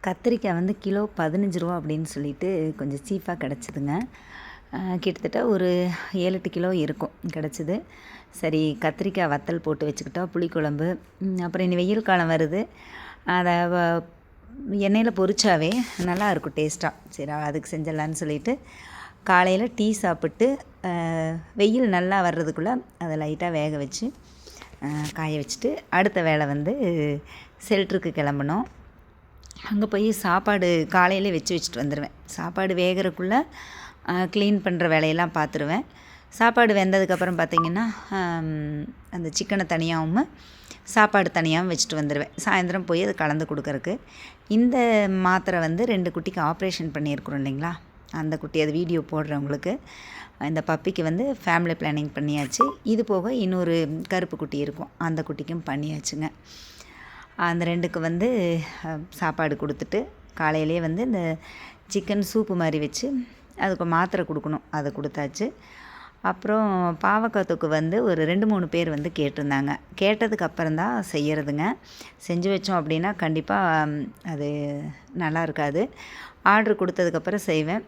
கத்திரிக்காய் வந்து கிலோ 15 ரூபா அப்படின்னு சொல்லிட்டு கொஞ்சம் சீப்பாக கிடச்சிதுங்க. கிட்டத்தட்ட ஒரு 7-8 கிலோ இருக்கும் கிடச்சிது. சரி, கத்திரிக்காய் வத்தல் போட்டு வச்சுக்கிட்டோம், புளிக்குழம்பு. அப்புறம் இனி வெயில் காலம் வருது, அதை எண்ணெயில் பொரிச்சாவே நல்லாயிருக்கும் டேஸ்ட்டாக. சரி, அதுக்கு செஞ்சிடலான்னு சொல்லிட்டு காலையில் டீ சாப்பிட்டு வெயில் நல்லா வர்றதுக்குள்ளே அதை லைட்டாக வேக வச்சு காய வச்சுட்டு அடுத்த வேலை வந்து ஷெல்ட்ருக்கு கிளம்பணும். அங்கே போய் சாப்பாடு காலையிலே வச்சுட்டு வந்துடுவேன். சாப்பாடு வேகிறக்குள்ளே க்ளீன் பண்ணுற வேலையெல்லாம் பார்த்துருவேன். சாப்பாடு வெந்ததுக்கப்புறம் பார்த்திங்கன்னா அந்த சிக்கனை தனியாகவும் சாப்பாடு தனியாகவும் வச்சுட்டு வந்துடுவேன். சாயந்தரம் போய் அதை கலந்து கொடுக்கறக்கு. இந்த மாத்திரை வந்து 2 குட்டிக்கு ஆப்ரேஷன் பண்ணியிருக்கிறோம் இல்லைங்களா, அந்த குட்டி அது வீடியோ போடுறவங்களுக்கு. இந்த பப்பிக்கு வந்து ஃபேமிலி பிளானிங் பண்ணியாச்சு. இது போக இன்னொரு கருப்பு குட்டி இருக்கும், அந்த குட்டிக்கும் பண்ணியாச்சுங்க. அந்த 2க்கு வந்து சாப்பாடு கொடுத்துட்டு காலையிலே வந்து இந்த சிக்கன் சூப்பு மாதிரி வச்சு அதுக்கு மாத்திரை கொடுக்கணும், அதை கொடுத்தாச்சு. அப்புறம் பாவக்காய் தொக்கு வந்து ஒரு 2-3 பேர் வந்து கேட்டிருந்தாங்க. கேட்டதுக்கு அப்புறம்தான் செய்கிறதுங்க. செஞ்சு வச்சோம் அப்படின்னா கண்டிப்பாக அது நல்லா இருக்காது. ஆர்டர் கொடுத்ததுக்கப்புறம் செய்வேன்.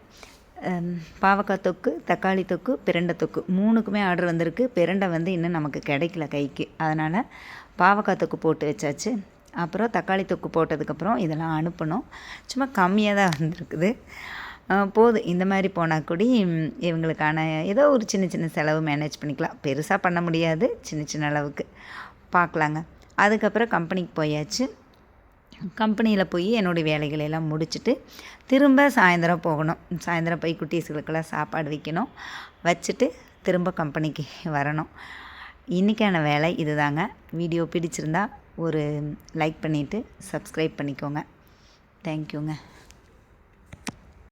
பாவக்காய் தொக்கு, தக்காளி தொக்கு, பிரண்டை தொக்கு 3க்குமே ஆர்டர் வந்திருக்கு. பிரண்டை வந்து இன்னும் நமக்கு கிடைக்கல கைக்கு, அதனால் பாவக்காய் தொக்கு போட்டு வச்சாச்சு. அப்புறம் தக்காளி தொக்கு போட்டதுக்கப்புறம் இதெல்லாம் அனுப்பணும். சும்மா கம்மியாக தான் வந்திருக்குது. போதும், இந்த மாதிரி போனால் கூட இவங்களுக்கான ஏதோ ஒரு சின்ன சின்ன செலவு மேனேஜ் பண்ணிக்கலாம். பெருசாக பண்ண முடியாது, சின்ன சின்ன அளவுக்கு பார்க்கலாங்க. அதுக்கப்புறம் கம்பெனிக்கு போயாச்சு. கம்பெனியில் போய் என்னுடைய வேலைகளெல்லாம் முடிச்சுட்டு திரும்ப சாயந்தரம் போகணும். சாயந்தரம் போய் குட்டீஸுகளுக்கெல்லாம் சாப்பாடு வைக்கணும், வச்சுட்டு திரும்ப கம்பெனிக்கு வரணும். இன்றைக்கான வேலை இதுதாங்க. வீடியோ பிடிச்சிருந்தா ஒரு லைக் பண்ணிவிட்டு சப்ஸ்கிரைப் பண்ணிக்கோங்க. தேங்க்யூங்க.